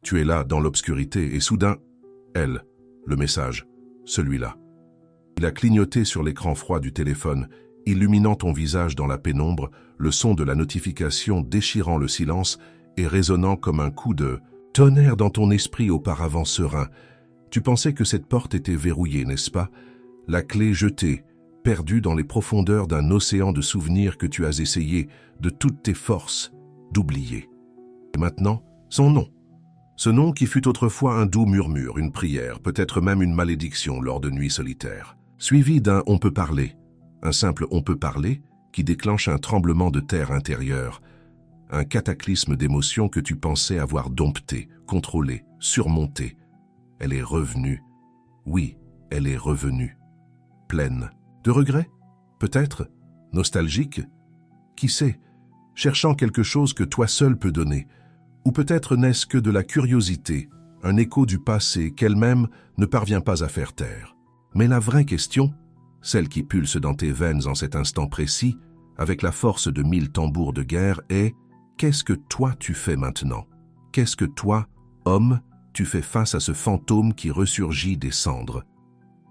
Tu es là, dans l'obscurité, et soudain, elle, le message, celui-là. Il a clignoté sur l'écran froid du téléphone, illuminant ton visage dans la pénombre, le son de la notification déchirant le silence et résonnant comme un coup de tonnerre dans ton esprit auparavant serein. Tu pensais que cette porte était verrouillée, n'est-ce pas? La clé jetée, perdue dans les profondeurs d'un océan de souvenirs que tu as essayé, de toutes tes forces, d'oublier. Et maintenant, son nom. Ce nom qui fut autrefois un doux murmure, une prière, peut-être même une malédiction lors de nuits solitaires. Suivi d'un « on peut parler », un simple « on peut parler » qui déclenche un tremblement de terre intérieur, un cataclysme d'émotions que tu pensais avoir dompté, contrôlé, surmonté. Elle est revenue. Oui, elle est revenue. Pleine. De regrets? Peut-être? Nostalgique? Qui sait? Cherchant quelque chose que toi seul peux donner. Ou peut-être n'est-ce que de la curiosité, un écho du passé qu'elle-même ne parvient pas à faire taire. Mais la vraie question, celle qui pulse dans tes veines en cet instant précis, avec la force de 1000 tambours de guerre, est « qu'est-ce que toi tu fais maintenant? Qu'est-ce que toi, homme, tu fais face à ce fantôme qui ressurgit des cendres ?»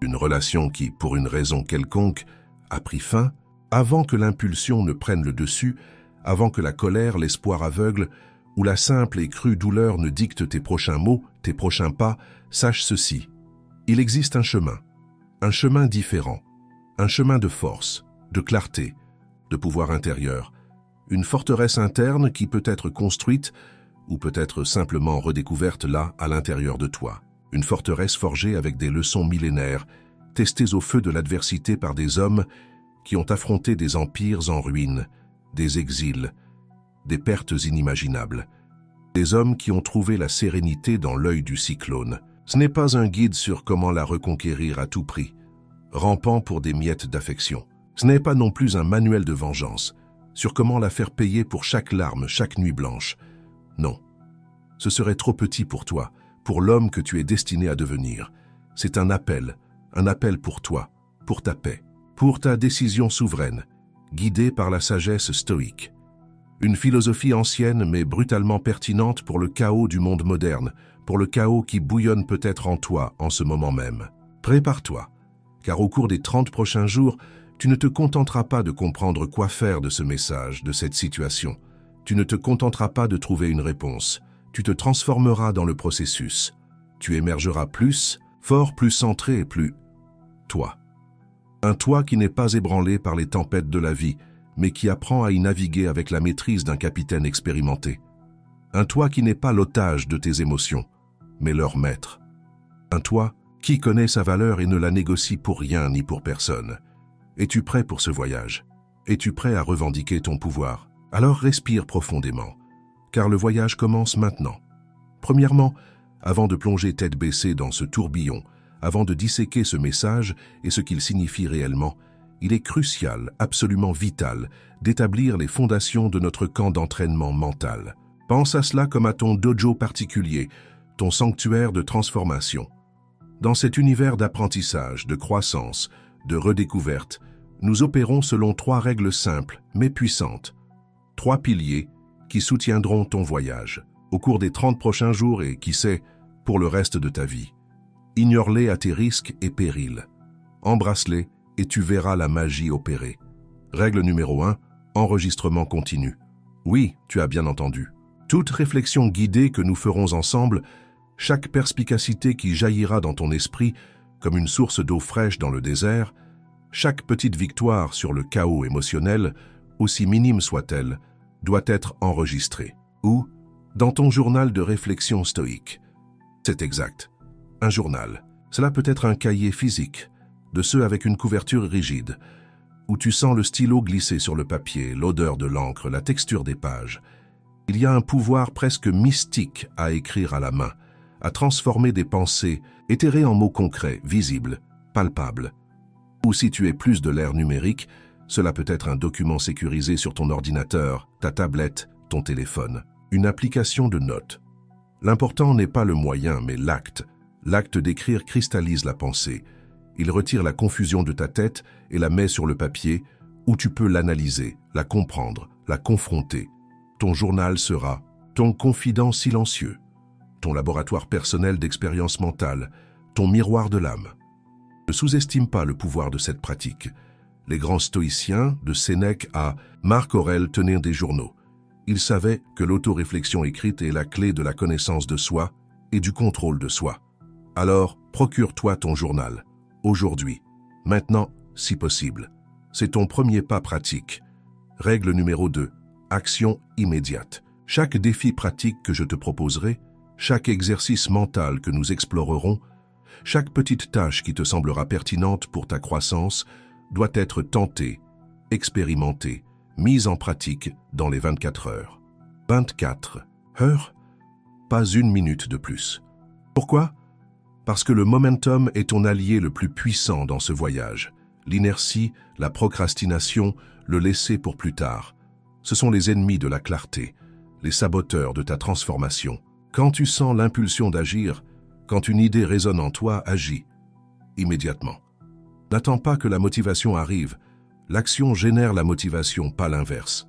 Une relation qui, pour une raison quelconque, a pris fin, avant que l'impulsion ne prenne le dessus, avant que la colère, l'espoir aveugle, ou la simple et crue douleur ne dicte tes prochains mots, tes prochains pas, sache ceci. Il existe un chemin différent, un chemin de force, de clarté, de pouvoir intérieur, une forteresse interne qui peut être construite ou peut être simplement redécouverte là, à l'intérieur de toi. Une forteresse forgée avec des leçons millénaires, testées au feu de l'adversité par des hommes qui ont affronté des empires en ruine, des exils, des pertes inimaginables. Des hommes qui ont trouvé la sérénité dans l'œil du cyclone. Ce n'est pas un guide sur comment la reconquérir à tout prix, rampant pour des miettes d'affection. Ce n'est pas non plus un manuel de vengeance, sur comment la faire payer pour chaque larme, chaque nuit blanche. Non, ce serait trop petit pour toi, pour l'homme que tu es destiné à devenir. C'est un appel pour toi, pour ta paix, pour ta décision souveraine, guidée par la sagesse stoïque. Une philosophie ancienne mais brutalement pertinente pour le chaos du monde moderne, pour le chaos qui bouillonne peut-être en toi en ce moment même. Prépare-toi, car au cours des 30 prochains jours, tu ne te contenteras pas de comprendre quoi faire de ce message, de cette situation. Tu ne te contenteras pas de trouver une réponse. Tu te transformeras dans le processus. Tu émergeras plus, fort plus centré et plus toi. Un toi qui n'est pas ébranlé par les tempêtes de la vie, mais qui apprend à y naviguer avec la maîtrise d'un capitaine expérimenté. Un toi qui n'est pas l'otage de tes émotions, mais leur maître. Un toi qui connaît sa valeur et ne la négocie pour rien ni pour personne. Es-tu prêt pour ce voyage? Es-tu prêt à revendiquer ton pouvoir? Alors respire profondément, car le voyage commence maintenant. Premièrement, avant de plonger tête baissée dans ce tourbillon, avant de disséquer ce message et ce qu'il signifie réellement, il est crucial, absolument vital, d'établir les fondations de notre camp d'entraînement mental. Pense à cela comme à ton dojo particulier, ton sanctuaire de transformation. Dans cet univers d'apprentissage, de croissance, de redécouverte, nous opérons selon 3 règles simples mais puissantes. 3 piliers qui soutiendront ton voyage au cours des 30 prochains jours et, qui sait, pour le reste de ta vie. Ignore-les à tes risques et périls. Embrasse-les et tu verras la magie opérer. Règle numéro 1, enregistrement continu. Oui, tu as bien entendu. Toute réflexion guidée que nous ferons ensemble, chaque perspicacité qui jaillira dans ton esprit comme une source d'eau fraîche dans le désert, chaque petite victoire sur le chaos émotionnel, aussi minime soit-elle, doit être enregistrée. Ou dans ton journal de réflexion stoïque. C'est exact. Un journal. Cela peut être un cahier physique, de ceux avec une couverture rigide, où tu sens le stylo glisser sur le papier, l'odeur de l'encre, la texture des pages. Il y a un pouvoir presque mystique à écrire à la main, à transformer des pensées éthérées en mots concrets, visibles, palpables. Ou si tu es plus de l'ère numérique, cela peut être un document sécurisé sur ton ordinateur, ta tablette, ton téléphone, une application de notes. L'important n'est pas le moyen, mais l'acte. L'acte d'écrire cristallise la pensée. Il retire la confusion de ta tête et la met sur le papier, où tu peux l'analyser, la comprendre, la confronter. Ton journal sera ton confident silencieux, ton laboratoire personnel d'expérience mentale, ton miroir de l'âme. Ne sous-estime pas le pouvoir de cette pratique. Les grands stoïciens, de Sénèque à Marc Aurèle, tenaient des journaux. Ils savaient que l'autoréflexion écrite est la clé de la connaissance de soi et du contrôle de soi. Alors, procure-toi ton journal, aujourd'hui, maintenant, si possible. C'est ton premier pas pratique. Règle numéro 2. Action immédiate. Chaque défi pratique que je te proposerai, chaque exercice mental que nous explorerons, chaque petite tâche qui te semblera pertinente pour ta croissance doit être tentée, expérimentée, mise en pratique dans les 24 heures. 24 heures? Pas une minute de plus. Pourquoi? Parce que le momentum est ton allié le plus puissant dans ce voyage. L'inertie, la procrastination, le laisser pour plus tard. Ce sont les ennemis de la clarté, les saboteurs de ta transformation. Quand tu sens l'impulsion d'agir, quand une idée résonne en toi, agis immédiatement. N'attends pas que la motivation arrive. L'action génère la motivation, pas l'inverse.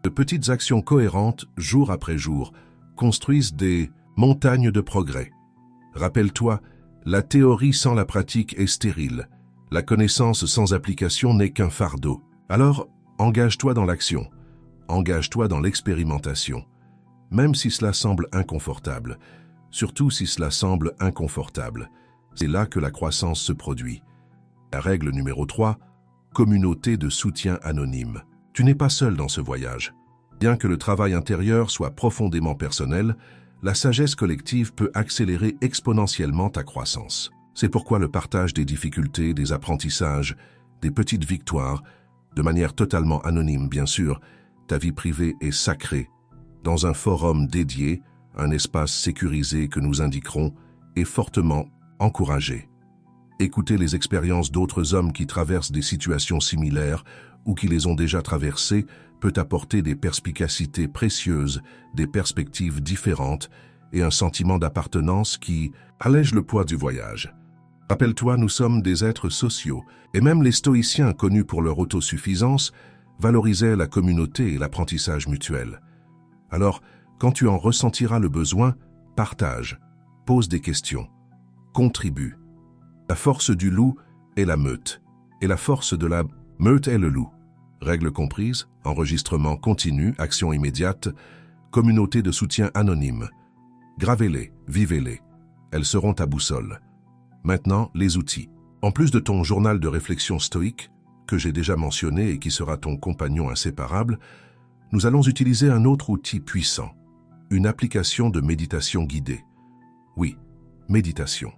De petites actions cohérentes, jour après jour, construisent des montagnes de progrès. Rappelle-toi, la théorie sans la pratique est stérile. La connaissance sans application n'est qu'un fardeau. Alors, engage-toi dans l'action. Engage-toi dans l'expérimentation. Même si cela semble inconfortable. Surtout si cela semble inconfortable. C'est là que la croissance se produit. La règle numéro 3, communauté de soutien anonyme. Tu n'es pas seul dans ce voyage. Bien que le travail intérieur soit profondément personnel, la sagesse collective peut accélérer exponentiellement ta croissance. C'est pourquoi le partage des difficultés, des apprentissages, des petites victoires, de manière totalement anonyme bien sûr, ta vie privée est sacrée. Dans un forum dédié, un espace sécurisé que nous indiquerons, est fortement encouragé. Écouter les expériences d'autres hommes qui traversent des situations similaires ou qui les ont déjà traversées peut apporter des perspicacités précieuses, des perspectives différentes et un sentiment d'appartenance qui allège le poids du voyage. Rappelle-toi, nous sommes des êtres sociaux, et même les stoïciens connus pour leur autosuffisance valorisaient la communauté et l'apprentissage mutuel. Alors, quand tu en ressentiras le besoin, partage, pose des questions, contribue. La force du loup est la meute, et la force de la meute est le loup. Règles comprises, enregistrement continu, action immédiate, communauté de soutien anonyme. Gravez-les, vivez-les. Elles seront ta boussole. Maintenant, les outils. En plus de ton journal de réflexion stoïque, que j'ai déjà mentionné et qui sera ton compagnon inséparable, nous allons utiliser un autre outil puissant, une application de méditation guidée. Oui, méditation.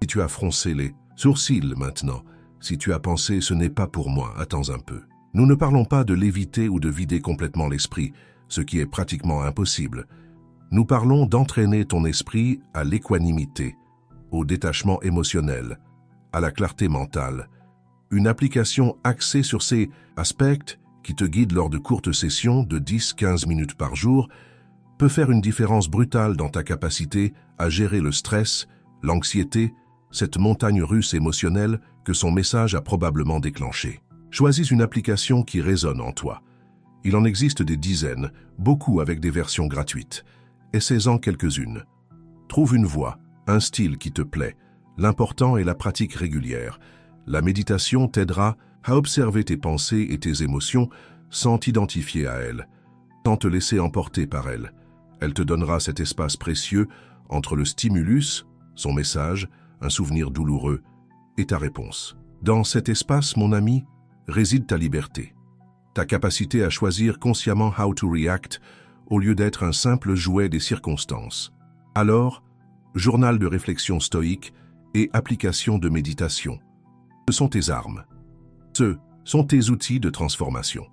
Si tu as froncé les sourcils maintenant, si tu as pensé « ce n'est pas pour moi », attends un peu. Nous ne parlons pas de l'éviter ou de vider complètement l'esprit, ce qui est pratiquement impossible. Nous parlons d'entraîner ton esprit à l'équanimité, au détachement émotionnel, à la clarté mentale. Une application axée sur ces aspects qui te guide lors de courtes sessions de 10-15 minutes par jour peut faire une différence brutale dans ta capacité à gérer le stress, l'anxiété, cette montagne russe émotionnelle que son message a probablement déclenchée. Choisis une application qui résonne en toi. Il en existe des dizaines, beaucoup avec des versions gratuites. Essaie-en quelques-unes. Trouve une voix, un style qui te plaît. L'important est la pratique régulière. La méditation t'aidera à observer tes pensées et tes émotions sans t'identifier à elles, sans te laisser emporter par elles. Elle te donnera cet espace précieux entre le stimulus, son message, un souvenir douloureux, et ta réponse. Dans cet espace, mon ami, réside ta liberté, ta capacité à choisir consciemment how to react au lieu d'être un simple jouet des circonstances. Alors, journal de réflexion stoïque et application de méditation. Ce sont tes armes. Ce sont tes outils de transformation.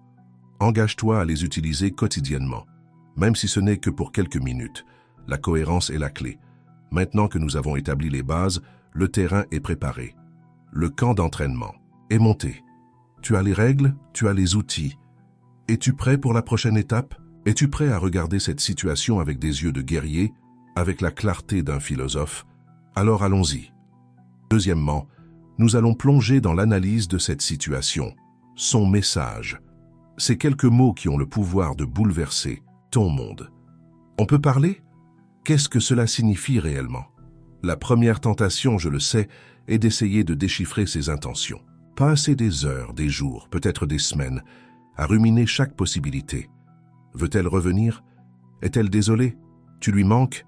Engage-toi à les utiliser quotidiennement, même si ce n'est que pour quelques minutes. La cohérence est la clé. Maintenant que nous avons établi les bases, le terrain est préparé. Le camp d'entraînement est monté. Tu as les règles, tu as les outils. Es-tu prêt pour la prochaine étape? Es-tu prêt à regarder cette situation avec des yeux de guerrier, avec la clarté d'un philosophe? Alors allons-y. Deuxièmement, nous allons plonger dans l'analyse de cette situation, son message. Ces quelques mots qui ont le pouvoir de bouleverser ton monde. On peut parler? Qu'est-ce que cela signifie réellement? La première tentation, je le sais, est d'essayer de déchiffrer ses intentions. Passer des heures, des jours, peut-être des semaines, à ruminer chaque possibilité. Veut-elle revenir? Est-elle désolée? Tu lui manques?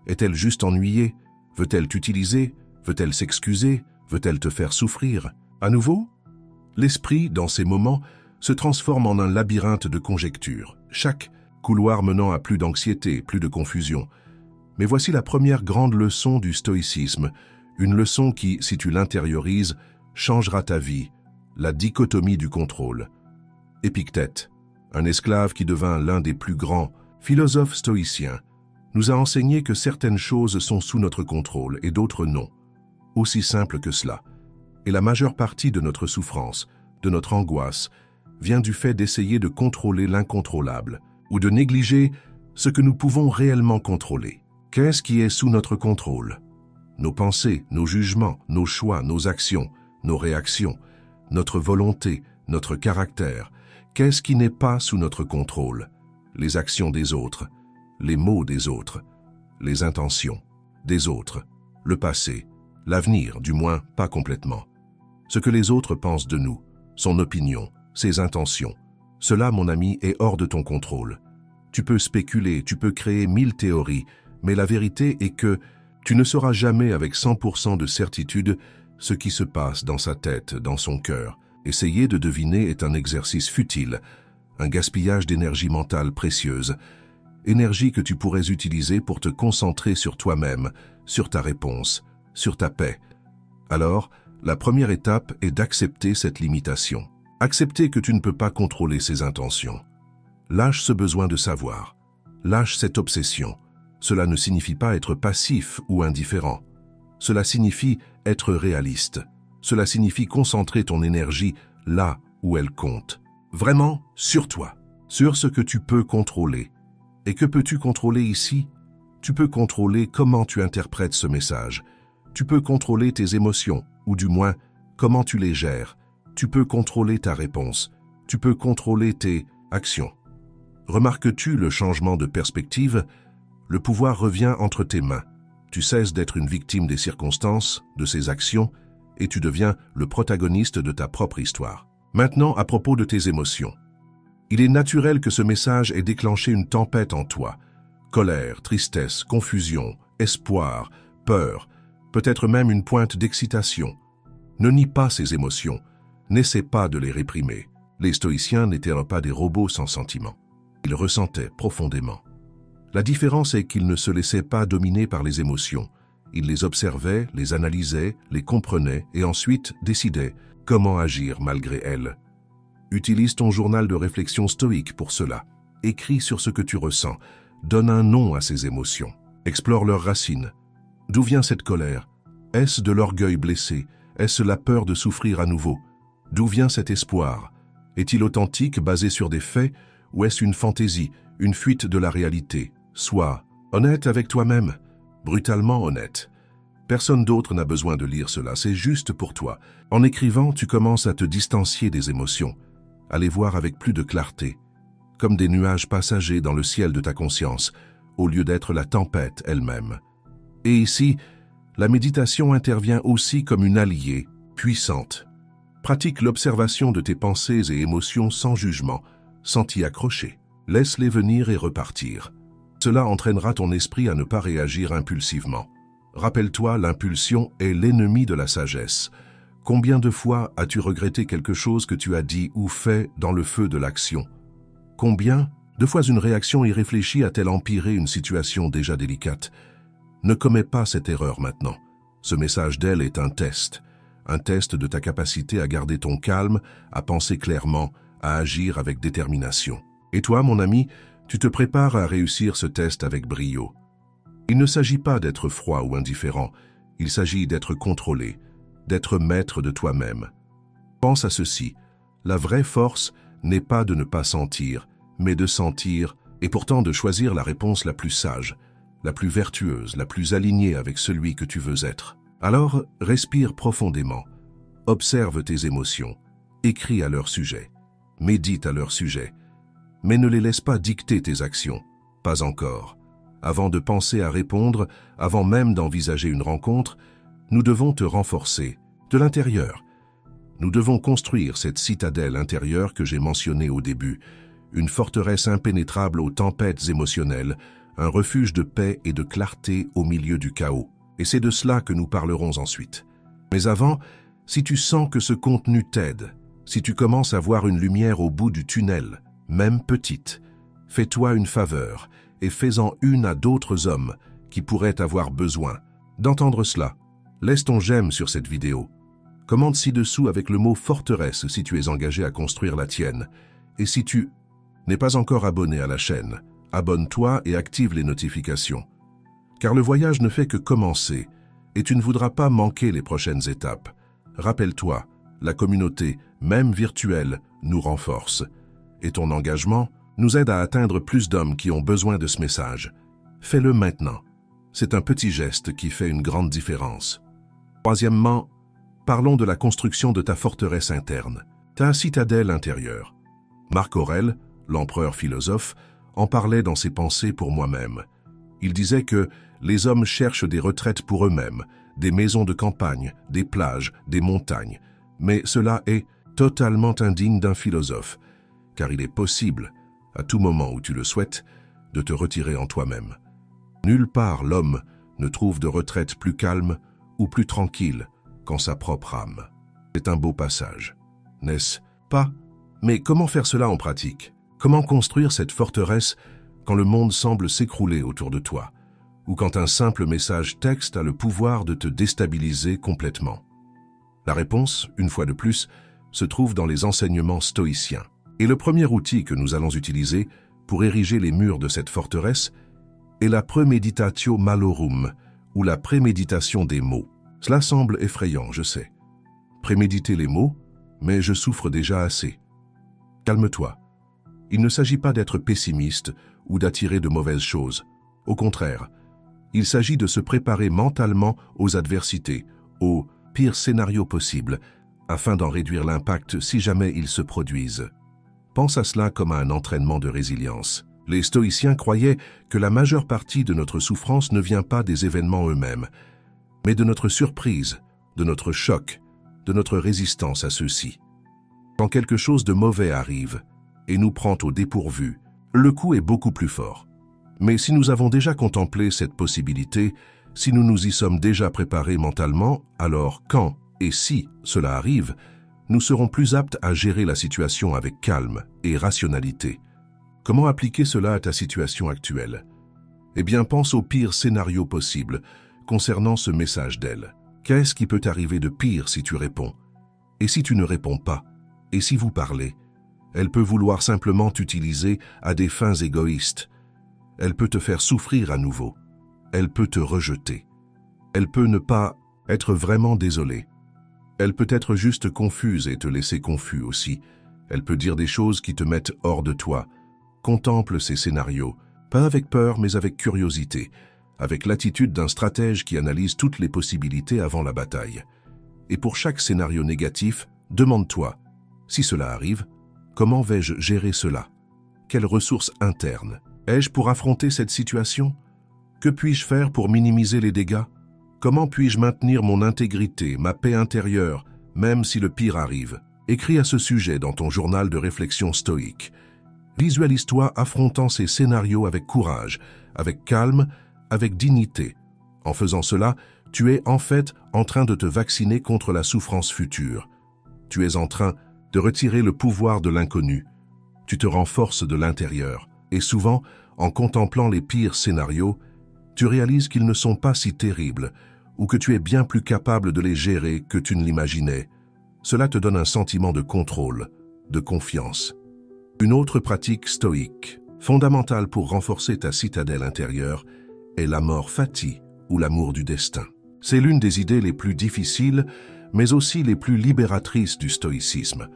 Est-elle juste ennuyée? Veut-elle t'utiliser? Veut-elle s'excuser? Veut-elle te faire souffrir? À nouveau? L'esprit, dans ces moments, se transforme en un labyrinthe de conjectures, chaque couloir menant à plus d'anxiété, plus de confusion. Mais voici la première grande leçon du stoïcisme, une leçon qui, si tu l'intériorises, changera ta vie, la dichotomie du contrôle. Épictète, un esclave qui devint l'un des plus grands philosophes stoïciens, nous a enseigné que certaines choses sont sous notre contrôle et d'autres non. Aussi simple que cela. Et la majeure partie de notre souffrance, de notre angoisse, vient du fait d'essayer de contrôler l'incontrôlable ou de négliger ce que nous pouvons réellement contrôler. Qu'est-ce qui est sous notre contrôle? Nos pensées, nos jugements, nos choix, nos actions, nos réactions, notre volonté, notre caractère. Qu'est-ce qui n'est pas sous notre contrôle? Les actions des autres, les mots des autres, les intentions des autres, le passé, l'avenir, du moins pas complètement. Ce que les autres pensent de nous, son opinion, ses intentions. Cela, mon ami, est hors de ton contrôle. Tu peux spéculer, tu peux créer 1000 théories, mais la vérité est que tu ne sauras jamais avec 100% de certitude ce qui se passe dans sa tête, dans son cœur. Essayer de deviner est un exercice futile, un gaspillage d'énergie mentale précieuse, énergie que tu pourrais utiliser pour te concentrer sur toi-même, sur ta réponse, sur ta paix. Alors, la première étape est d'accepter cette limitation. Accepter que tu ne peux pas contrôler ses intentions. Lâche ce besoin de savoir. Lâche cette obsession. Cela ne signifie pas être passif ou indifférent. Cela signifie être réaliste. Cela signifie concentrer ton énergie là où elle compte. Vraiment sur toi, sur ce que tu peux contrôler. Et que peux-tu contrôler ici? Tu peux contrôler comment tu interprètes ce message. Tu peux contrôler tes émotions, ou du moins, comment tu les gères. Tu peux contrôler ta réponse. Tu peux contrôler tes actions. Remarques-tu le changement de perspective? Le pouvoir revient entre tes mains. Tu cesses d'être une victime des circonstances, de ses actions, et tu deviens le protagoniste de ta propre histoire. Maintenant, à propos de tes émotions. Il est naturel que ce message ait déclenché une tempête en toi. Colère, tristesse, confusion, espoir, peur, peut-être même une pointe d'excitation. Ne nie pas ces émotions. N'essaie pas de les réprimer. Les stoïciens n'étaient pas des robots sans sentiments. Ils ressentaient profondément. La différence est qu'ils ne se laissaient pas dominer par les émotions. Ils les observaient, les analysaient, les comprenaient et ensuite décidaient comment agir malgré elles. Utilise ton journal de réflexion stoïque pour cela. Écris sur ce que tu ressens. Donne un nom à ces émotions. Explore leurs racines. D'où vient cette colère? Est-ce de l'orgueil blessé? Est-ce la peur de souffrir à nouveau? D'où vient cet espoir? Est-il authentique, basé sur des faits, ou est-ce une fantaisie, une fuite de la réalité? Sois honnête avec toi-même, brutalement honnête. Personne d'autre n'a besoin de lire cela, c'est juste pour toi. En écrivant, tu commences à te distancier des émotions, à les voir avec plus de clarté, comme des nuages passagers dans le ciel de ta conscience, au lieu d'être la tempête elle-même. Et ici, la méditation intervient aussi comme une alliée puissante. Pratique l'observation de tes pensées et émotions sans jugement, sans t'y accrocher. Laisse-les venir et repartir. Cela entraînera ton esprit à ne pas réagir impulsivement. Rappelle-toi, l'impulsion est l'ennemi de la sagesse. Combien de fois as-tu regretté quelque chose que tu as dit ou fait dans le feu de l'action? Combien de fois une réaction irréfléchie a-t-elle empiré une situation déjà délicate? Ne commets pas cette erreur maintenant. Ce message d'elle est un test de ta capacité à garder ton calme, à penser clairement, à agir avec détermination. Et toi, mon ami, tu te prépares à réussir ce test avec brio. Il ne s'agit pas d'être froid ou indifférent, il s'agit d'être contrôlé, d'être maître de toi-même. Pense à ceci, la vraie force n'est pas de ne pas sentir, mais de sentir et pourtant de choisir la réponse la plus sage, la plus vertueuse, la plus alignée avec celui que tu veux être. Alors, respire profondément, observe tes émotions, écris à leur sujet, médite à leur sujet, mais ne les laisse pas dicter tes actions, pas encore. Avant de penser à répondre, avant même d'envisager une rencontre, nous devons te renforcer, de l'intérieur. Nous devons construire cette citadelle intérieure que j'ai mentionnée au début, une forteresse impénétrable aux tempêtes émotionnelles, un refuge de paix et de clarté au milieu du chaos. Et c'est de cela que nous parlerons ensuite. Mais avant, si tu sens que ce contenu t'aide, si tu commences à voir une lumière au bout du tunnel, même petite, fais-toi une faveur et fais-en une à d'autres hommes qui pourraient avoir besoin d'entendre cela. Laisse ton j'aime sur cette vidéo. Commente ci-dessous avec le mot forteresse si tu es engagé à construire la tienne. Et si tu n'es pas encore abonné à la chaîne, abonne-toi et active les notifications. Car le voyage ne fait que commencer et tu ne voudras pas manquer les prochaines étapes. Rappelle-toi, la communauté, même virtuelle, nous renforce. Et ton engagement nous aide à atteindre plus d'hommes qui ont besoin de ce message. Fais-le maintenant. C'est un petit geste qui fait une grande différence. Troisièmement, parlons de la construction de ta forteresse interne, ta citadelle intérieure. Marc Aurèle, l'empereur philosophe, en parlait dans ses pensées pour moi-même. Il disait que les hommes cherchent des retraites pour eux-mêmes, des maisons de campagne, des plages, des montagnes. Mais cela est totalement indigne d'un philosophe, car il est possible, à tout moment où tu le souhaites, de te retirer en toi-même. Nulle part l'homme ne trouve de retraite plus calme ou plus tranquille qu'en sa propre âme. C'est un beau passage, n'est-ce pas? Mais comment faire cela en pratique? Comment construire cette forteresse quand le monde semble s'écrouler autour de toi, ou quand un simple message texte a le pouvoir de te déstabiliser complètement? La réponse, une fois de plus, se trouve dans les enseignements stoïciens. Et le premier outil que nous allons utiliser pour ériger les murs de cette forteresse est la premeditatio malorum, ou la préméditation des mots. Cela semble effrayant, je sais. Préméditer les mots, mais je souffre déjà assez. Calme-toi. Il ne s'agit pas d'être pessimiste ou d'attirer de mauvaises choses. Au contraire, il s'agit de se préparer mentalement aux adversités, aux pires scénarios possibles, afin d'en réduire l'impact si jamais ils se produisent. Pense à cela comme à un entraînement de résilience. Les stoïciens croyaient que la majeure partie de notre souffrance ne vient pas des événements eux-mêmes, mais de notre surprise, de notre choc, de notre résistance à ceux-ci. Quand quelque chose de mauvais arrive et nous prend au dépourvu, le coup est beaucoup plus fort. Mais si nous avons déjà contemplé cette possibilité, si nous nous y sommes déjà préparés mentalement, alors quand et si cela arrive, nous serons plus aptes à gérer la situation avec calme et rationalité. Comment appliquer cela à ta situation actuelle? Eh bien, pense au pire scénario possible concernant ce message d'elle. Qu'est-ce qui peut arriver de pire si tu réponds? Et si tu ne réponds pas? Et si vous parlez? Elle peut vouloir simplement t'utiliser à des fins égoïstes. Elle peut te faire souffrir à nouveau. Elle peut te rejeter. Elle peut ne pas être vraiment désolée. Elle peut être juste confuse et te laisser confus aussi. Elle peut dire des choses qui te mettent hors de toi. Contemple ces scénarios, pas avec peur mais avec curiosité, avec l'attitude d'un stratège qui analyse toutes les possibilités avant la bataille. Et pour chaque scénario négatif, demande-toi, si cela arrive, comment vais-je gérer cela? Quelles ressources internes ai-je pour affronter cette situation? Que puis-je faire pour minimiser les dégâts? Comment puis-je maintenir mon intégrité, ma paix intérieure, même si le pire arrive? Écris à ce sujet dans ton journal de réflexion stoïque. Visualise-toi affrontant ces scénarios avec courage, avec calme, avec dignité. En faisant cela, tu es en fait en train de te vacciner contre la souffrance future. Tu es en train de retirer le pouvoir de l'inconnu. Tu te renforces de l'intérieur. Et souvent, en contemplant les pires scénarios, tu réalises qu'ils ne sont pas si terribles ou que tu es bien plus capable de les gérer que tu ne l'imaginais. Cela te donne un sentiment de contrôle, de confiance. Une autre pratique stoïque, fondamentale pour renforcer ta citadelle intérieure, est l'amor fati, ou l'amour du destin. C'est l'une des idées les plus difficiles, mais aussi les plus libératrices du stoïcisme.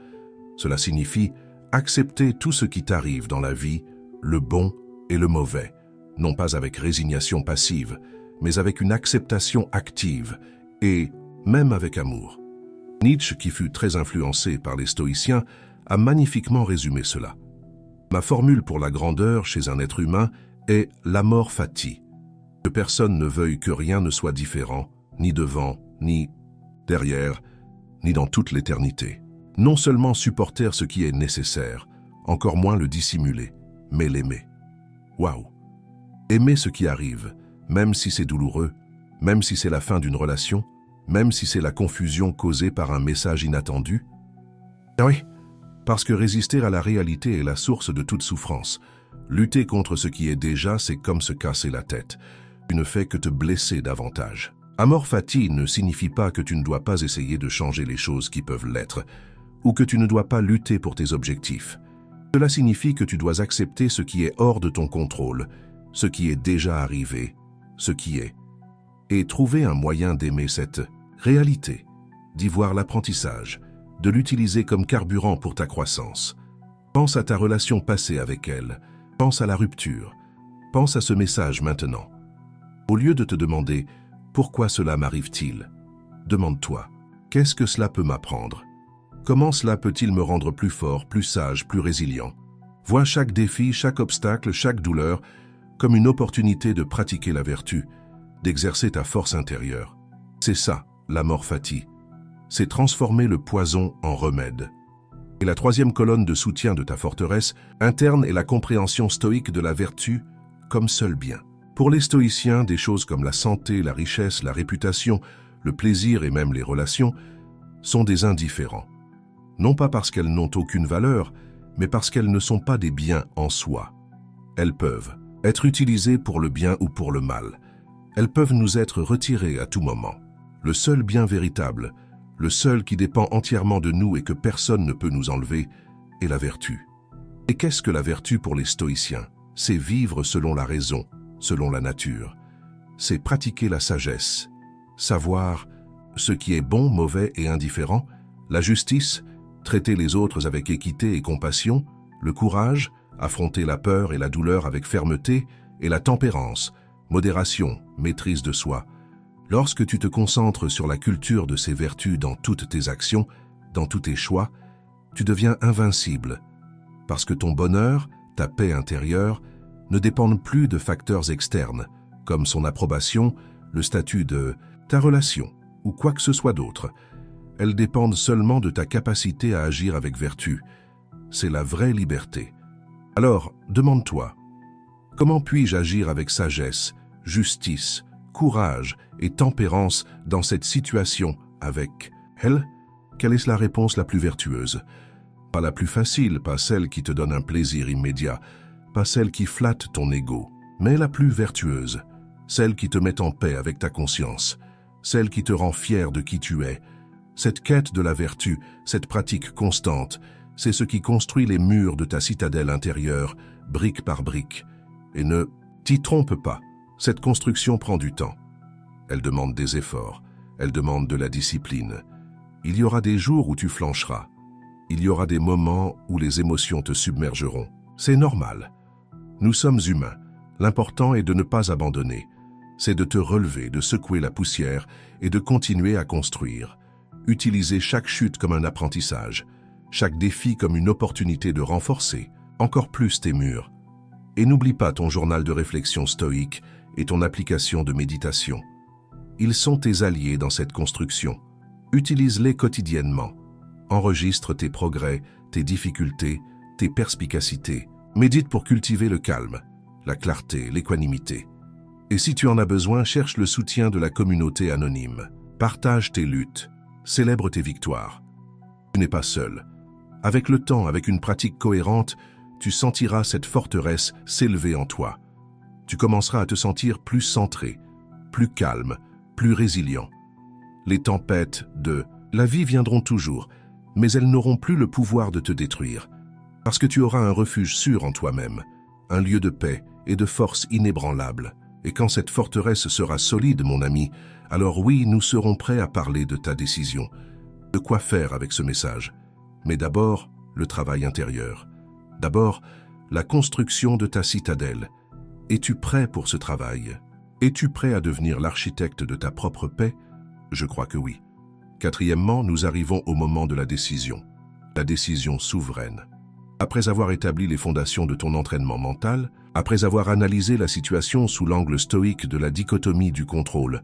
Cela signifie accepter tout ce qui t'arrive dans la vie, le bon et le mauvais, non pas avec résignation passive, mais avec une acceptation active et même avec amour. Nietzsche, qui fut très influencé par les stoïciens, a magnifiquement résumé cela. Ma formule pour la grandeur chez un être humain est l'amor fati. Que personne ne veuille que rien ne soit différent, ni devant, ni derrière, ni dans toute l'éternité. Non seulement supporter ce qui est nécessaire, encore moins le dissimuler, mais l'aimer. Waouh! Aimer ce qui arrive, même si c'est douloureux, même si c'est la fin d'une relation, même si c'est la confusion causée par un message inattendu. Ah oui, parce que résister à la réalité est la source de toute souffrance. Lutter contre ce qui est déjà, c'est comme se casser la tête. Tu ne fais que te blesser davantage. Amor fati ne signifie pas que tu ne dois pas essayer de changer les choses qui peuvent l'être, ou que tu ne dois pas lutter pour tes objectifs. Cela signifie que tu dois accepter ce qui est hors de ton contrôle, ce qui est déjà arrivé, ce qui est, et trouver un moyen d'aimer cette réalité, d'y voir l'apprentissage, de l'utiliser comme carburant pour ta croissance. Pense à ta relation passée avec elle, pense à la rupture, pense à ce message maintenant. Au lieu de te demander « Pourquoi cela m'arrive-t-il ?», demande-toi « Qu'est-ce que cela peut m'apprendre ? Comment cela peut-il me rendre plus fort, plus sage, plus résilient ?» Vois chaque défi, chaque obstacle, chaque douleur comme une opportunité de pratiquer la vertu, d'exercer ta force intérieure. C'est ça, l'amor fati. C'est transformer le poison en remède. Et la troisième colonne de soutien de ta forteresse interne est la compréhension stoïque de la vertu comme seul bien. Pour les stoïciens, des choses comme la santé, la richesse, la réputation, le plaisir et même les relations sont des indifférents. Non pas parce qu'elles n'ont aucune valeur, mais parce qu'elles ne sont pas des biens en soi. Elles peuvent être utilisées pour le bien ou pour le mal. Elles peuvent nous être retirées à tout moment. Le seul bien véritable, le seul qui dépend entièrement de nous et que personne ne peut nous enlever, est la vertu. Et qu'est-ce que la vertu pour les stoïciens? C'est vivre selon la raison, selon la nature. C'est pratiquer la sagesse, savoir ce qui est bon, mauvais et indifférent, la justice, traiter les autres avec équité et compassion, le courage, affronter la peur et la douleur avec fermeté, et la tempérance, modération, maîtrise de soi. Lorsque tu te concentres sur la culture de ces vertus dans toutes tes actions, dans tous tes choix, tu deviens invincible, parce que ton bonheur, ta paix intérieure, ne dépendent plus de facteurs externes, comme son approbation, le statut de ta relation, ou quoi que ce soit d'autre. Elles dépendent seulement de ta capacité à agir avec vertu. C'est la vraie liberté. Alors, demande-toi, comment puis-je agir avec sagesse, justice, courage et tempérance dans cette situation avec elle? Quelle est la réponse la plus vertueuse? Pas la plus facile, pas celle qui te donne un plaisir immédiat, pas celle qui flatte ton ego, mais la plus vertueuse, celle qui te met en paix avec ta conscience, celle qui te rend fier de qui tu es. Cette quête de la vertu, cette pratique constante, c'est ce qui construit les murs de ta citadelle intérieure, brique par brique. Et ne t'y trompe pas, cette construction prend du temps. Elle demande des efforts, elle demande de la discipline. Il y aura des jours où tu flancheras. Il y aura des moments où les émotions te submergeront. C'est normal. Nous sommes humains. L'important est de ne pas abandonner. C'est de te relever, de secouer la poussière et de continuer à construire. Utiliser chaque chute comme un apprentissage, chaque défi comme une opportunité de renforcer encore plus tes murs. Et n'oublie pas ton journal de réflexion stoïque et ton application de méditation. Ils sont tes alliés dans cette construction. Utilise-les quotidiennement. Enregistre tes progrès, tes difficultés, tes perspicacités. Médite pour cultiver le calme, la clarté, l'équanimité. Et si tu en as besoin, cherche le soutien de la communauté anonyme. Partage tes luttes, célèbre tes victoires. Tu n'es pas seul. Avec le temps, avec une pratique cohérente, tu sentiras cette forteresse s'élever en toi. Tu commenceras à te sentir plus centré, plus calme, plus résilient. Les tempêtes de la vie viendront toujours, mais elles n'auront plus le pouvoir de te détruire, parce que tu auras un refuge sûr en toi-même, un lieu de paix et de force inébranlable. Et quand cette forteresse sera solide, mon ami, alors oui, nous serons prêts à parler de ta décision, de quoi faire avec ce message. Mais d'abord, le travail intérieur. D'abord, la construction de ta citadelle. Es-tu prêt pour ce travail? Es-tu prêt à devenir l'architecte de ta propre paix? Je crois que oui. Quatrièmement, nous arrivons au moment de la décision souveraine. Après avoir établi les fondations de ton entraînement mental, Après avoir analysé la situation sous l'angle stoïque de la dichotomie du contrôle,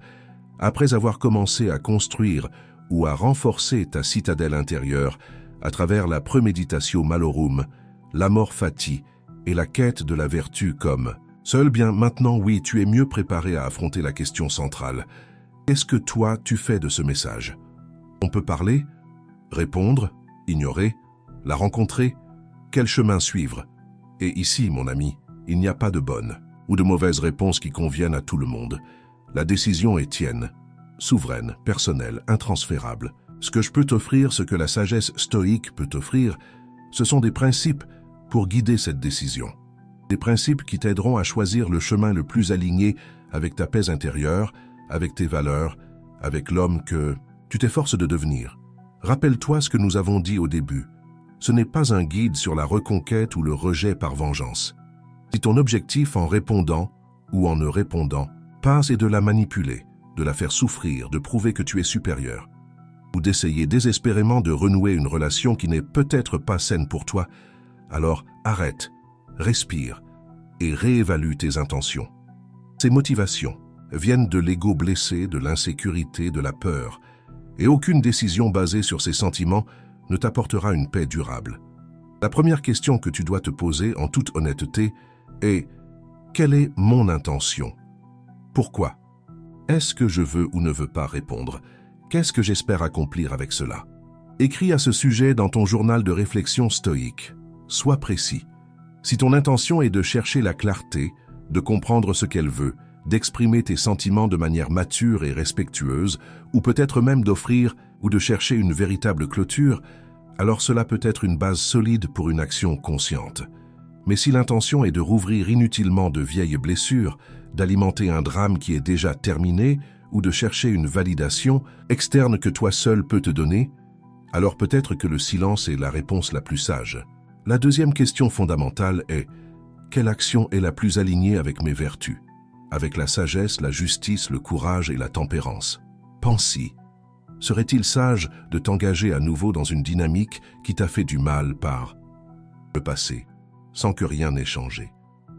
après avoir commencé à construire ou à renforcer ta citadelle intérieure à travers la premeditatio malorum, l'amor fati et la quête de la vertu comme seul bien maintenant, oui, tu es mieux préparé à affronter la question centrale. Qu'est-ce que toi, tu fais de ce message? On peut parler, répondre, ignorer, la rencontrer, quel chemin suivre? Et ici, mon ami, il n'y a pas de bonne ou de mauvaise réponse qui conviennent à tout le monde. La décision est tienne, souveraine, personnelle, intransférable. Ce que je peux t'offrir, ce que la sagesse stoïque peut t'offrir, ce sont des principes pour guider cette décision. Des principes qui t'aideront à choisir le chemin le plus aligné avec ta paix intérieure, avec tes valeurs, avec l'homme que tu t'efforces de devenir. Rappelle-toi ce que nous avons dit au début. Ce n'est pas un guide sur la reconquête ou le rejet par vengeance. Si ton objectif en répondant ou en ne répondant passe est de la manipuler, de la faire souffrir, de prouver que tu es supérieur, ou d'essayer désespérément de renouer une relation qui n'est peut-être pas saine pour toi, alors arrête, respire et réévalue tes intentions. Ces motivations viennent de l'ego blessé, de l'insécurité, de la peur, et aucune décision basée sur ces sentiments ne t'apportera une paix durable. La première question que tu dois te poser en toute honnêteté est « Quelle est mon intention? Pourquoi? Est-ce que je veux ou ne veux pas répondre? Qu'est-ce que j'espère accomplir avec cela ?» Écris à ce sujet dans ton journal de réflexion stoïque. Sois précis. Si ton intention est de chercher la clarté, de comprendre ce qu'elle veut, d'exprimer tes sentiments de manière mature et respectueuse, ou peut-être même d'offrir ou de chercher une véritable clôture, alors cela peut être une base solide pour une action consciente. Mais si l'intention est de rouvrir inutilement de vieilles blessures, d'alimenter un drame qui est déjà terminé, ou de chercher une validation externe que toi seul peux te donner, alors peut-être que le silence est la réponse la plus sage. La deuxième question fondamentale est « Quelle action est la plus alignée avec mes vertus ?» Avec la sagesse, la justice, le courage et la tempérance. Pense-y. Serait-il sage de t'engager à nouveau dans une dynamique qui t'a fait du mal par le passé, sans que rien n'ait changé?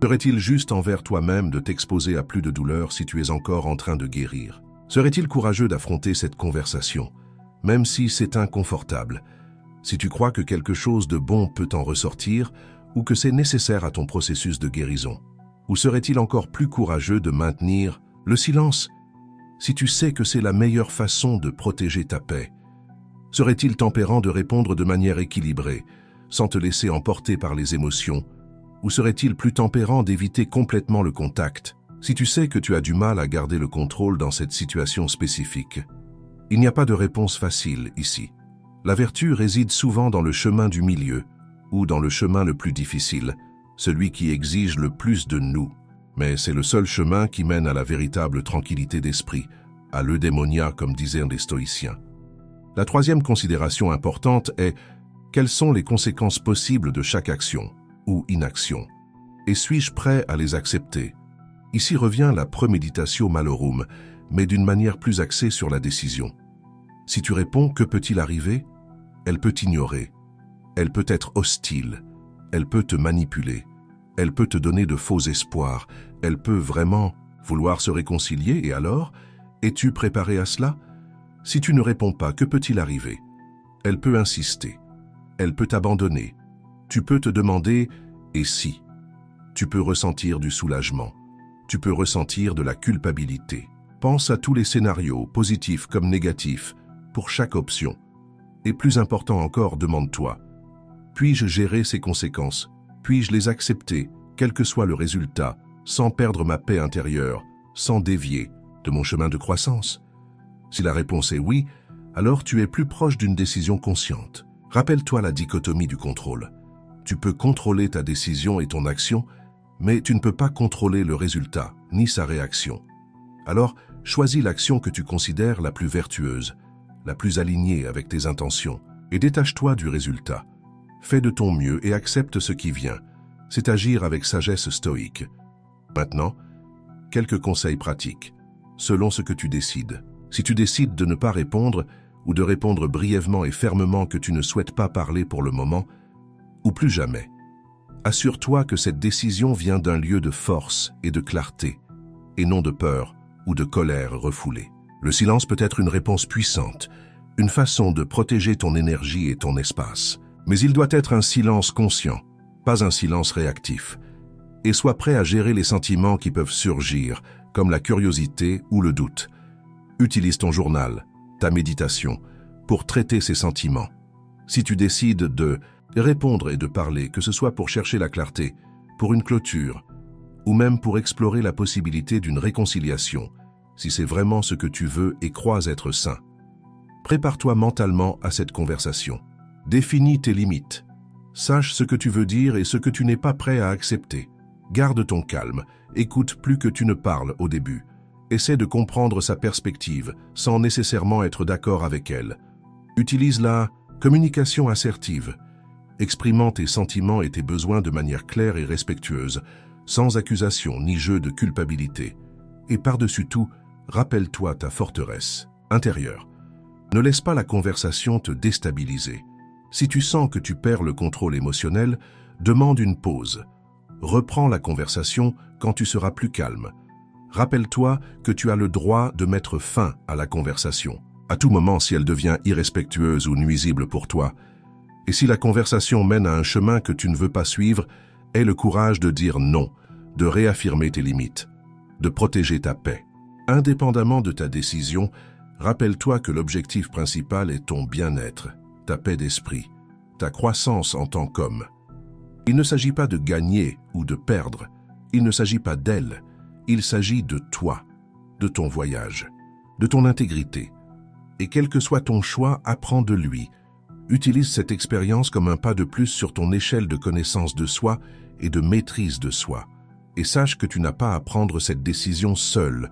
Serait-il juste envers toi-même de t'exposer à plus de douleur si tu es encore en train de guérir? Serait-il courageux d'affronter cette conversation, même si c'est inconfortable, si tu crois que quelque chose de bon peut en ressortir ou que c'est nécessaire à ton processus de guérison? Ou serait-il encore plus courageux de maintenir le silence si tu sais que c'est la meilleure façon de protéger ta paix? Serait-il tempérant de répondre de manière équilibrée, sans te laisser emporter par les émotions? Ou serait-il plus tempérant d'éviter complètement le contact, si tu sais que tu as du mal à garder le contrôle dans cette situation spécifique? Il n'y a pas de réponse facile ici. La vertu réside souvent dans le chemin du milieu, ou dans le chemin le plus difficile, celui qui exige le plus de nous. Mais c'est le seul chemin qui mène à la véritable tranquillité d'esprit, à l'eudémonia comme disaient les stoïciens. La troisième considération importante est quelles sont les conséquences possibles de chaque action ou inaction, et suis-je prêt à les accepter? Ici revient la premeditatio malorum, mais d'une manière plus axée sur la décision. Si tu réponds « que peut-il arriver ?» Elle peut t'ignorer, elle peut être hostile, elle peut te manipuler, elle peut te donner de faux espoirs, elle peut vraiment vouloir se réconcilier, et alors, es-tu préparé à cela? Si tu ne réponds pas, que peut-il arriver? Elle peut insister, elle peut t'abandonner, tu peux te demander « et si ?» Tu peux ressentir du soulagement, tu peux ressentir de la culpabilité. Pense à tous les scénarios, positifs comme négatifs, pour chaque option. Et plus important encore, demande-toi, puis-je gérer ces conséquences? Puis-je les accepter, quel que soit le résultat, sans perdre ma paix intérieure, sans dévier de mon chemin de croissance? Si la réponse est oui, alors tu es plus proche d'une décision consciente. Rappelle-toi la dichotomie du contrôle. Tu peux contrôler ta décision et ton action, mais tu ne peux pas contrôler le résultat, ni sa réaction. Alors, choisis l'action que tu considères la plus vertueuse, la plus alignée avec tes intentions, et détache-toi du résultat. Fais de ton mieux et accepte ce qui vient. C'est agir avec sagesse stoïque. Maintenant, quelques conseils pratiques, selon ce que tu décides. Si tu décides de ne pas répondre, ou de répondre brièvement et fermement que tu ne souhaites pas parler pour le moment, ou plus jamais, Assure-toi que cette décision vient d'un lieu de force et de clarté, et non de peur ou de colère refoulée. Le silence peut être une réponse puissante, une façon de protéger ton énergie et ton espace. Mais il doit être un silence conscient, pas un silence réactif. Et sois prêt à gérer les sentiments qui peuvent surgir, comme la curiosité ou le doute. Utilise ton journal, ta méditation, pour traiter ces sentiments. Si tu décides de répondre et de parler, que ce soit pour chercher la clarté, pour une clôture, ou même pour explorer la possibilité d'une réconciliation, si c'est vraiment ce que tu veux et crois être sain. Prépare-toi mentalement à cette conversation. Définis tes limites. Sache ce que tu veux dire et ce que tu n'es pas prêt à accepter. Garde ton calme, écoute plus que tu ne parles au début. Essaie de comprendre sa perspective, sans nécessairement être d'accord avec elle. Utilise la communication assertive, exprimant tes sentiments et tes besoins de manière claire et respectueuse, sans accusation ni jeu de culpabilité. Et par-dessus tout, rappelle-toi ta forteresse intérieure. Ne laisse pas la conversation te déstabiliser. Si tu sens que tu perds le contrôle émotionnel, demande une pause. Reprends la conversation quand tu seras plus calme. Rappelle-toi que tu as le droit de mettre fin à la conversation, à tout moment si elle devient irrespectueuse ou nuisible pour toi. Et si la conversation mène à un chemin que tu ne veux pas suivre, aie le courage de dire non, de réaffirmer tes limites, de protéger ta paix. Indépendamment de ta décision, rappelle-toi que l'objectif principal est ton bien-être, ta paix d'esprit, ta croissance en tant qu'homme. Il ne s'agit pas de gagner ou de perdre, il ne s'agit pas d'elle, il s'agit de toi, de ton voyage, de ton intégrité. Et quel que soit ton choix, apprends de lui. Utilise cette expérience comme un pas de plus sur ton échelle de connaissance de soi et de maîtrise de soi. Et sache que tu n'as pas à prendre cette décision seule,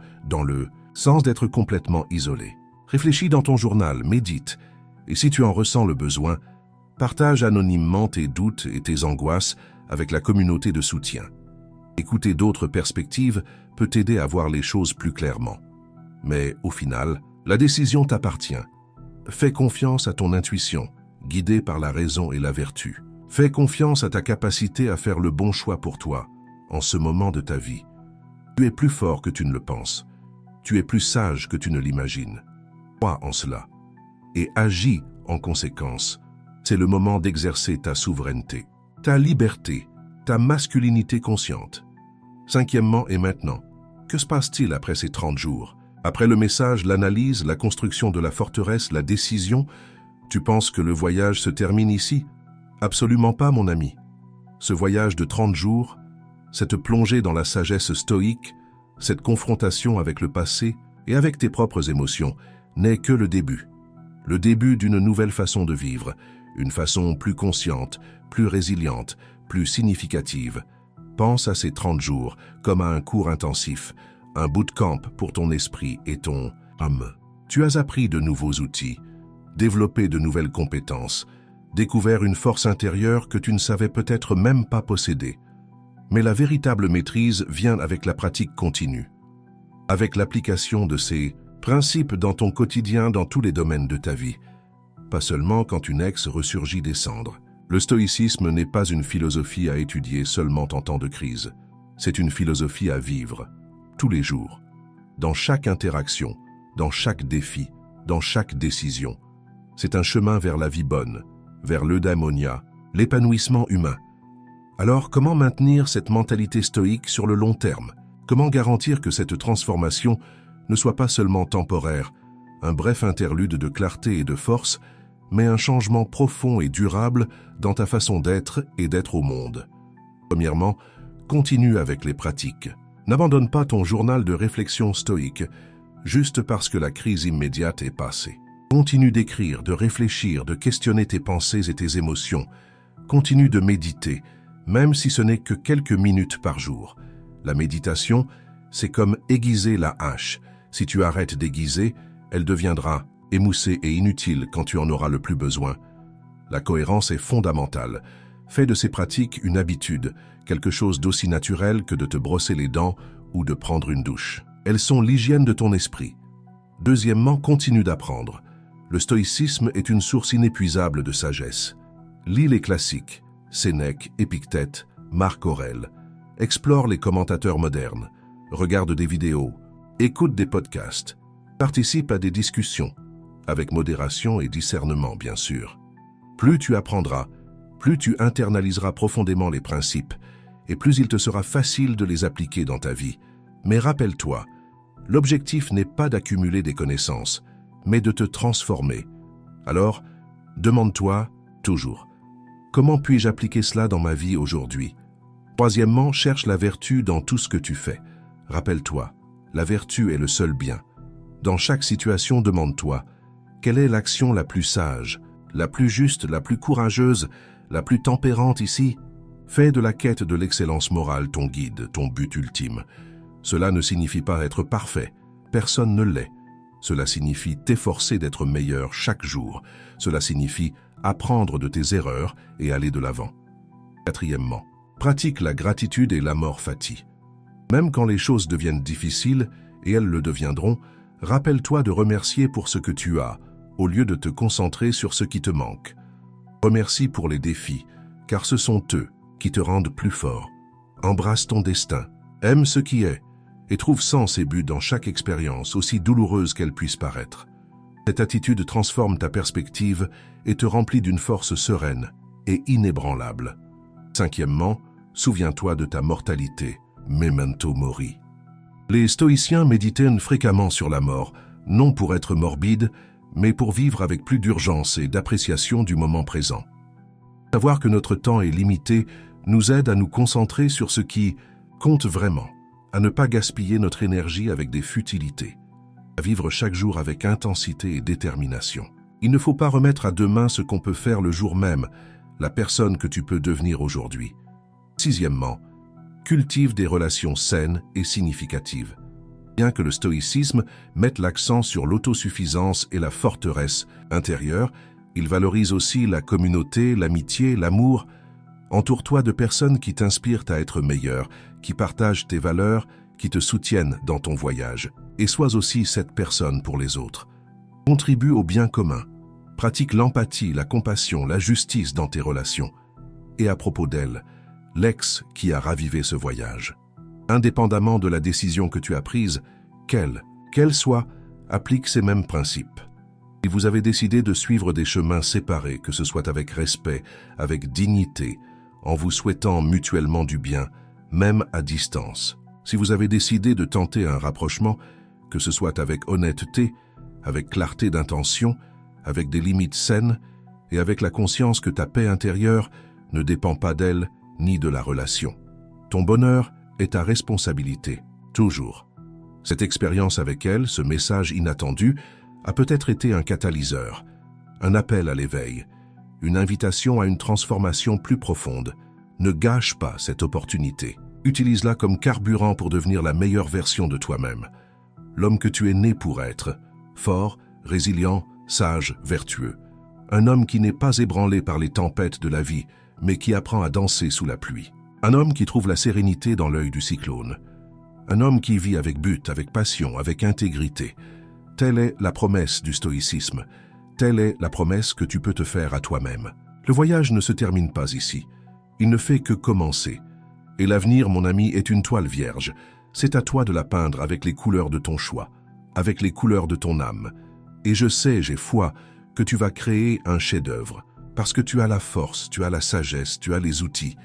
sans être complètement isolé. Réfléchis dans ton journal, médite, et si tu en ressens le besoin, partage anonymement tes doutes et tes angoisses avec la communauté de soutien. Écouter d'autres perspectives peut t'aider à voir les choses plus clairement. Mais au final, la décision t'appartient. Fais confiance à ton intuition, guidée par la raison et la vertu. Fais confiance à ta capacité à faire le bon choix pour toi, en ce moment de ta vie. Tu es plus fort que tu ne le penses. Tu es plus sage que tu ne l'imagines. Crois en cela. Et agis en conséquence. C'est le moment d'exercer ta souveraineté, ta liberté, ta masculinité consciente. Cinquièmement et maintenant, que se passe-t-il après ces 30 jours? Après le message, l'analyse, la construction de la forteresse, la décision, tu penses que le voyage se termine ici? Absolument pas, mon ami. Ce voyage de 30 jours, cette plongée dans la sagesse stoïque, cette confrontation avec le passé et avec tes propres émotions, n'est que le début d'une nouvelle façon de vivre, une façon plus consciente, plus résiliente, plus significative. Pense à ces 30 jours comme à un cours intensif, un bootcamp pour ton esprit et ton âme. Tu as appris de nouveaux outils, développé de nouvelles compétences, découvert une force intérieure que tu ne savais peut-être même pas posséder. Mais la véritable maîtrise vient avec la pratique continue, avec l'application de ces principes dans ton quotidien dans tous les domaines de ta vie, pas seulement quand une ex ressurgit des cendres. Le stoïcisme n'est pas une philosophie à étudier seulement en temps de crise, c'est une philosophie à vivre, tous les jours, dans chaque interaction, dans chaque défi, dans chaque décision. C'est un chemin vers la vie bonne, vers l'eudaimonia, l'épanouissement humain. Alors, comment maintenir cette mentalité stoïque sur le long terme? Comment garantir que cette transformation ne soit pas seulement temporaire, un bref interlude de clarté et de force, mais un changement profond et durable dans ta façon d'être et d'être au monde? Premièrement, continue avec les pratiques. N'abandonne pas ton journal de réflexion stoïque juste parce que la crise immédiate est passée. Continue d'écrire, de réfléchir, de questionner tes pensées et tes émotions. Continue de méditer, même si ce n'est que quelques minutes par jour. La méditation, c'est comme aiguiser la hache. Si tu arrêtes d'aiguiser, elle deviendra émoussée et inutile quand tu en auras le plus besoin. La cohérence est fondamentale. Fais de ces pratiques une habitude, quelque chose d'aussi naturel que de te brosser les dents ou de prendre une douche. Elles sont l'hygiène de ton esprit. Deuxièmement, continue d'apprendre. Le stoïcisme est une source inépuisable de sagesse. Lis les classiques, Sénèque, Épictète, Marc Aurèle. Explore les commentateurs modernes. Regarde des vidéos. Écoute des podcasts. Participe à des discussions. Avec modération et discernement, bien sûr. Plus tu apprendras, plus tu internaliseras profondément les principes, et plus il te sera facile de les appliquer dans ta vie. Mais rappelle-toi, l'objectif n'est pas d'accumuler des connaissances, mais de te transformer. Alors, demande-toi toujours, comment puis-je appliquer cela dans ma vie aujourd'hui? Troisièmement, cherche la vertu dans tout ce que tu fais. Rappelle-toi, la vertu est le seul bien. Dans chaque situation, demande-toi, quelle est l'action la plus sage, la plus juste, la plus courageuse, la plus tempérante ici? Fais de la quête de l'excellence morale ton guide, ton but ultime. Cela ne signifie pas être parfait, personne ne l'est. Cela signifie t'efforcer d'être meilleur chaque jour. Cela signifie apprendre de tes erreurs et aller de l'avant. Quatrièmement, pratique la gratitude et l'amor fati. Même quand les choses deviennent difficiles, et elles le deviendront, rappelle-toi de remercier pour ce que tu as, au lieu de te concentrer sur ce qui te manque. Remercie pour les défis, car ce sont eux qui te rendent plus fort. Embrasse ton destin, aime ce qui est, et trouve sens et but dans chaque expérience, aussi douloureuse qu'elle puisse paraître. Cette attitude transforme ta perspective et te remplit d'une force sereine et inébranlable. Cinquièmement, souviens-toi de ta mortalité, memento mori. Les stoïciens méditaient fréquemment sur la mort, non pour être morbides, mais pour vivre avec plus d'urgence et d'appréciation du moment présent. Savoir que notre temps est limité nous aide à nous concentrer sur ce qui compte vraiment, à ne pas gaspiller notre énergie avec des futilités, à vivre chaque jour avec intensité et détermination. Il ne faut pas remettre à demain ce qu'on peut faire le jour même, la personne que tu peux devenir aujourd'hui. Sixièmement, cultive des relations saines et significatives. Bien que le stoïcisme mette l'accent sur l'autosuffisance et la forteresse intérieure, il valorise aussi la communauté, l'amitié, l'amour. Entoure-toi de personnes qui t'inspirent à être meilleur, qui partagent tes valeurs, qui te soutiennent dans ton voyage. Et sois aussi cette personne pour les autres. Contribue au bien commun. Pratique l'empathie, la compassion, la justice dans tes relations. Et à propos d'elle, l'ex qui a ravivé ce voyage. Indépendamment de la décision que tu as prise, qu'elle soit, applique ces mêmes principes. Si vous avez décidé de suivre des chemins séparés, que ce soit avec respect, avec dignité, en vous souhaitant mutuellement du bien, même à distance. Si vous avez décidé de tenter un rapprochement, que ce soit avec honnêteté, avec clarté d'intention, avec des limites saines et avec la conscience que ta paix intérieure ne dépend pas d'elle ni de la relation. Ton bonheur est ta responsabilité, toujours. Cette expérience avec elle, ce message inattendu, a peut-être été un catalyseur, un appel à l'éveil, une invitation à une transformation plus profonde. Ne gâche pas cette opportunité. Utilise-la comme carburant pour devenir la meilleure version de toi-même. L'homme que tu es né pour être, fort, résilient, sage, vertueux. Un homme qui n'est pas ébranlé par les tempêtes de la vie, mais qui apprend à danser sous la pluie. Un homme qui trouve la sérénité dans l'œil du cyclone. Un homme qui vit avec but, avec passion, avec intégrité. Telle est la promesse du stoïcisme. Telle est la promesse que tu peux te faire à toi-même. Le voyage ne se termine pas ici. Il ne fait que commencer. Et l'avenir, mon ami, est une toile vierge. C'est à toi de la peindre avec les couleurs de ton choix, avec les couleurs de ton âme. Et je sais, j'ai foi, que tu vas créer un chef-d'œuvre, parce que tu as la force, tu as la sagesse, tu as les outils.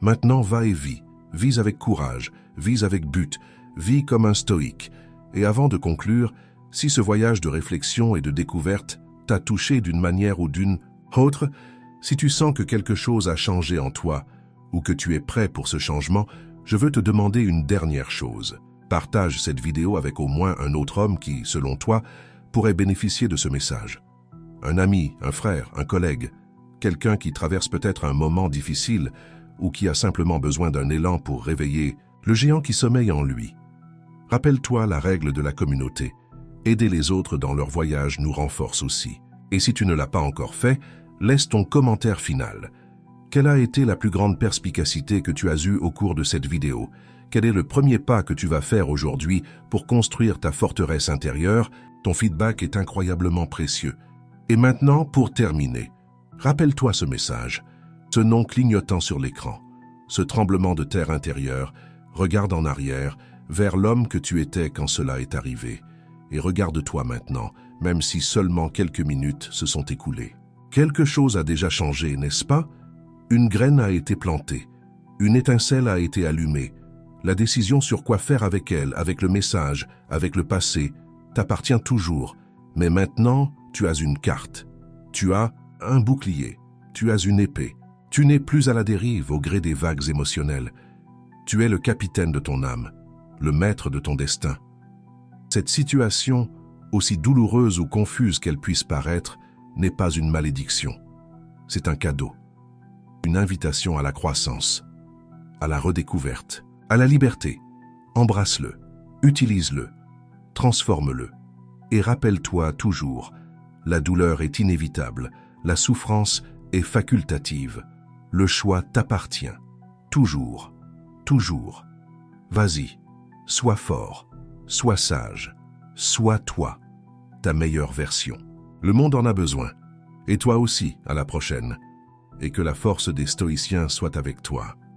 Maintenant, va et vis. Vis avec courage, vis avec but, vis comme un stoïque. Et avant de conclure, si ce voyage de réflexion et de découverte t'a touché d'une manière ou d'une autre, si tu sens que quelque chose a changé en toi, ou que tu es prêt pour ce changement, je veux te demander une dernière chose. Partage cette vidéo avec au moins un autre homme qui, selon toi, pourrait bénéficier de ce message. Un ami, un frère, un collègue, quelqu'un qui traverse peut-être un moment difficile ou qui a simplement besoin d'un élan pour réveiller le géant qui sommeille en lui. Rappelle-toi la règle de la communauté. Aider les autres dans leur voyage nous renforce aussi. Et si tu ne l'as pas encore fait, laisse ton commentaire final. Quelle a été la plus grande perspicacité que tu as eue au cours de cette vidéo? Quel est le premier pas que tu vas faire aujourd'hui pour construire ta forteresse intérieure? Ton feedback est incroyablement précieux. Et maintenant, pour terminer, rappelle-toi ce message, ce nom clignotant sur l'écran. ce tremblement de terre intérieur, regarde en arrière, vers l'homme que tu étais quand cela est arrivé. Et regarde-toi maintenant, même si seulement quelques minutes se sont écoulées. Quelque chose a déjà changé, n'est-ce pas? Une graine a été plantée, une étincelle a été allumée. La décision sur quoi faire avec elle, avec le message, avec le passé, t'appartient toujours. Mais maintenant, tu as une carte. Tu as un bouclier. Tu as une épée. Tu n'es plus à la dérive au gré des vagues émotionnelles. Tu es le capitaine de ton âme, le maître de ton destin. Cette situation, aussi douloureuse ou confuse qu'elle puisse paraître, n'est pas une malédiction. C'est un cadeau, une invitation à la croissance, à la redécouverte, à la liberté. Embrasse-le, utilise-le, transforme-le. Et rappelle-toi toujours, la douleur est inévitable, la souffrance est facultative. Le choix t'appartient. Toujours, toujours. Vas-y, sois fort, sois sage, sois toi, ta meilleure version. Le monde en a besoin. Et toi aussi, à la prochaine. Et que la force des stoïciens soit avec toi.